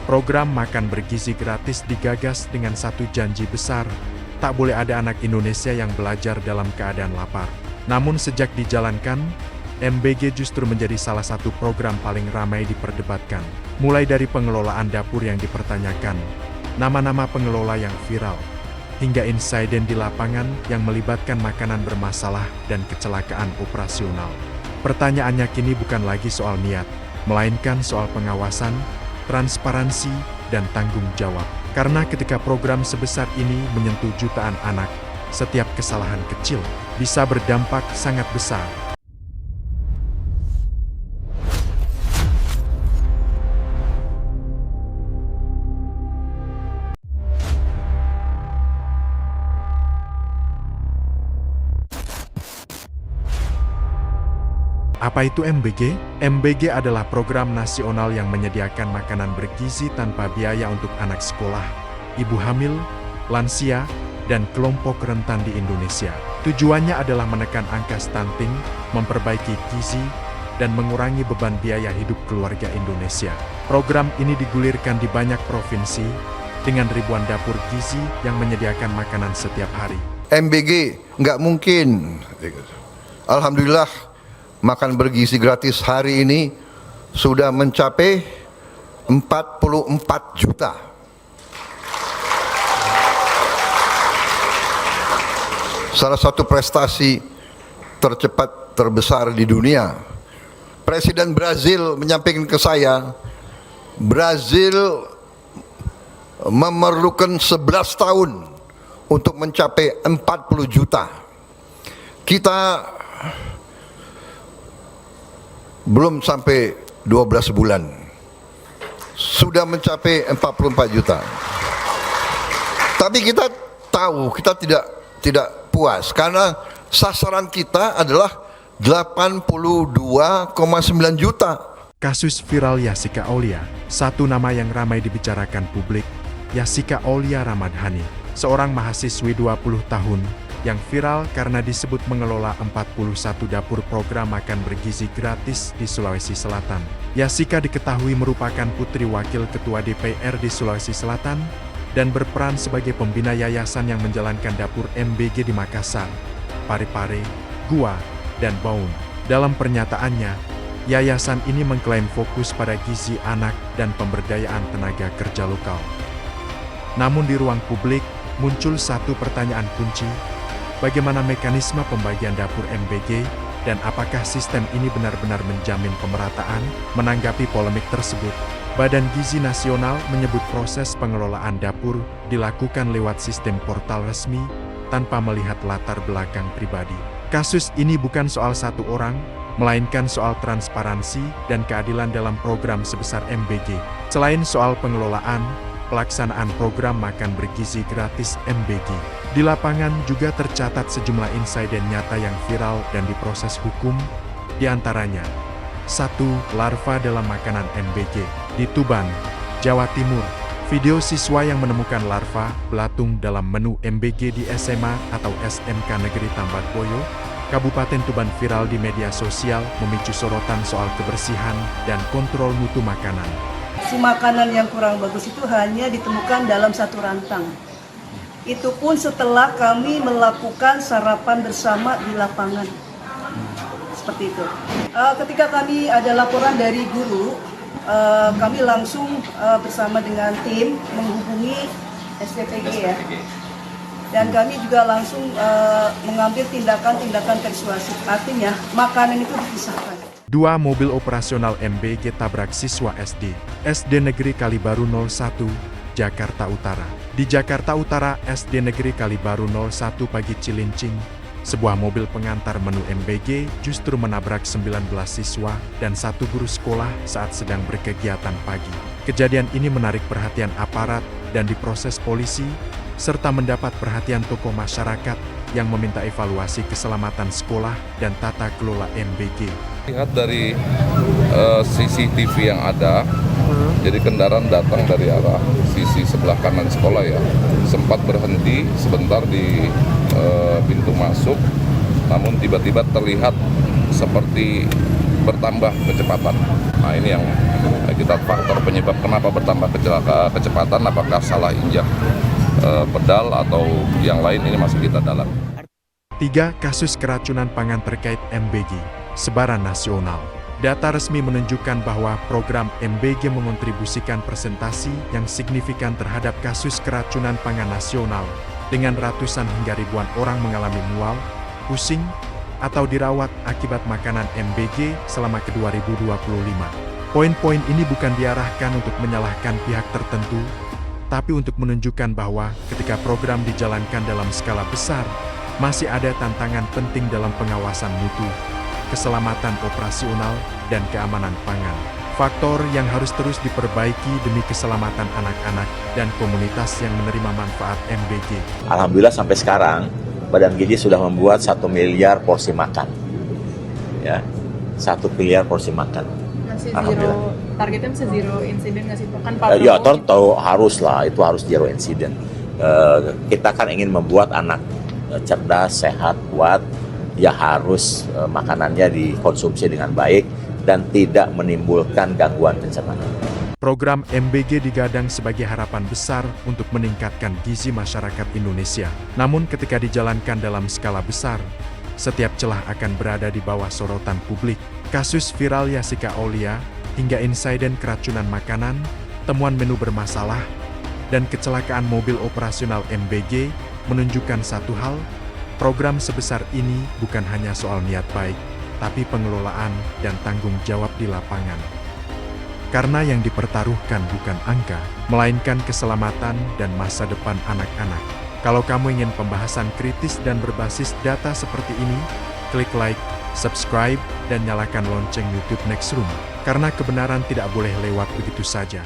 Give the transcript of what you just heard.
Program makan bergizi gratis digagas dengan satu janji besar, tak boleh ada anak Indonesia yang belajar dalam keadaan lapar. Namun sejak dijalankan, MBG justru menjadi salah satu program paling ramai diperdebatkan. Mulai dari pengelolaan dapur yang dipertanyakan, nama-nama pengelola yang viral, hingga insiden di lapangan yang melibatkan makanan bermasalah dan kecelakaan operasional. Pertanyaannya kini bukan lagi soal niat, melainkan soal pengawasan, transparansi, dan tanggung jawab. Karena ketika program sebesar ini menyentuh jutaan anak, setiap kesalahan kecil bisa berdampak sangat besar. Apa itu MBG? MBG adalah program nasional yang menyediakan makanan bergizi tanpa biaya untuk anak sekolah, ibu hamil, lansia, dan kelompok rentan di Indonesia. Tujuannya adalah menekan angka stunting, memperbaiki gizi, dan mengurangi beban biaya hidup keluarga Indonesia. Program ini digulirkan di banyak provinsi, dengan ribuan dapur gizi yang menyediakan makanan setiap hari. MBG nggak mungkin. Alhamdulillah, makan bergizi gratis hari ini sudah mencapai 44 juta. Salah satu prestasi tercepat terbesar di dunia. Presiden Brazil menyampaikan ke saya, Brazil memerlukan 11 tahun untuk mencapai 40 juta. Kita belum sampai 12 bulan sudah mencapai 44 juta. Tapi kita tahu kita tidak puas karena sasaran kita adalah 82,9 juta. Kasus viral Yasika Aulia, satu nama yang ramai dibicarakan publik, Yasika Aulia Ramadhani, seorang mahasiswi 20 tahun yang viral karena disebut mengelola 41 dapur program makan bergizi gratis di Sulawesi Selatan. Yasika diketahui merupakan putri wakil ketua DPR di Sulawesi Selatan dan berperan sebagai pembina yayasan yang menjalankan dapur MBG di Makassar, Parepare, Gua, dan Baum. Dalam pernyataannya, yayasan ini mengklaim fokus pada gizi anak dan pemberdayaan tenaga kerja lokal. Namun di ruang publik, muncul satu pertanyaan kunci, bagaimana mekanisme pembagian dapur MBG, dan apakah sistem ini benar-benar menjamin pemerataan? Menanggapi polemik tersebut, Badan Gizi Nasional menyebut proses pengelolaan dapur dilakukan lewat sistem portal resmi, tanpa melihat latar belakang pribadi. Kasus ini bukan soal satu orang, melainkan soal transparansi dan keadilan dalam program sebesar MBG. Selain soal pengelolaan, pelaksanaan program makan bergizi gratis MBG, di lapangan juga tercatat sejumlah insiden nyata yang viral dan diproses hukum, diantaranya 1. Larva dalam makanan MBG. Di Tuban, Jawa Timur, video siswa yang menemukan larva belatung dalam menu MBG di SMA atau SMK Negeri Tambakboyo, Kabupaten Tuban viral di media sosial memicu sorotan soal kebersihan dan kontrol mutu makanan. Si makanan yang kurang bagus itu hanya ditemukan dalam satu rantang. Itu pun setelah kami melakukan sarapan bersama di lapangan. Seperti itu. Ketika kami ada laporan dari guru, kami langsung bersama dengan tim menghubungi STPG ya. Dan kami juga langsung mengambil tindakan-tindakan persuasif. Artinya makanan itu dipisahkan. 2. Mobil operasional MBG tabrak siswa SD Negeri Kalibaru 01, Jakarta Utara. Di Jakarta Utara, SD Negeri Kalibaru 01 Pagi Cilincing, sebuah mobil pengantar menu MBG justru menabrak 19 siswa dan satu guru sekolah saat sedang berkegiatan pagi. Kejadian ini menarik perhatian aparat dan diproses polisi, serta mendapat perhatian tokoh masyarakat yang meminta evaluasi keselamatan sekolah dan tata kelola MBG. Lihat dari CCTV yang ada, jadi kendaraan datang dari arah sisi sebelah kanan sekolah ya, sempat berhenti sebentar di pintu masuk, namun tiba-tiba terlihat seperti bertambah kecepatan. Nah ini yang kita faktor penyebab kenapa bertambah kecepatan, apakah salah injak pedal atau yang lain, ini masih kita dalam. 3. Kasus keracunan pangan terkait MBG, sebaran nasional. Data resmi menunjukkan bahwa program MBG mengontribusikan persentasi yang signifikan terhadap kasus keracunan pangan nasional, dengan ratusan hingga ribuan orang mengalami mual, pusing, atau dirawat akibat makanan MBG selama ke 2025. Poin-poin ini bukan diarahkan untuk menyalahkan pihak tertentu, tapi untuk menunjukkan bahwa ketika program dijalankan dalam skala besar, masih ada tantangan penting dalam pengawasan mutu, keselamatan operasional, dan keamanan pangan. Faktor yang harus terus diperbaiki demi keselamatan anak-anak dan komunitas yang menerima manfaat MBG. Alhamdulillah sampai sekarang Badan Gizi sudah membuat 1 miliar porsi makan. Ya, 1 miliar porsi makan. Masih zero, targetnya masih zero insiden nggak sih Pak? Kan Pak Ya, Prabowo tahu harus lah, itu harus zero insiden. Kita kan ingin membuat anak cerdas, sehat, kuat, ya harus makanannya dikonsumsi dengan baik dan tidak menimbulkan gangguan pencernaan. Program MBG digadang sebagai harapan besar untuk meningkatkan gizi masyarakat Indonesia. Namun ketika dijalankan dalam skala besar, setiap celah akan berada di bawah sorotan publik. Kasus viral Yasika Aulia, hingga insiden keracunan makanan, temuan menu bermasalah, dan kecelakaan mobil operasional MBG menunjukkan satu hal, program sebesar ini bukan hanya soal niat baik, tapi pengelolaan dan tanggung jawab di lapangan. Karena yang dipertaruhkan bukan angka, melainkan keselamatan dan masa depan anak-anak. Kalau kamu ingin pembahasan kritis dan berbasis data seperti ini, klik like, subscribe, dan nyalakan lonceng YouTube Nextroom. Karena kebenaran tidak boleh lewat begitu saja.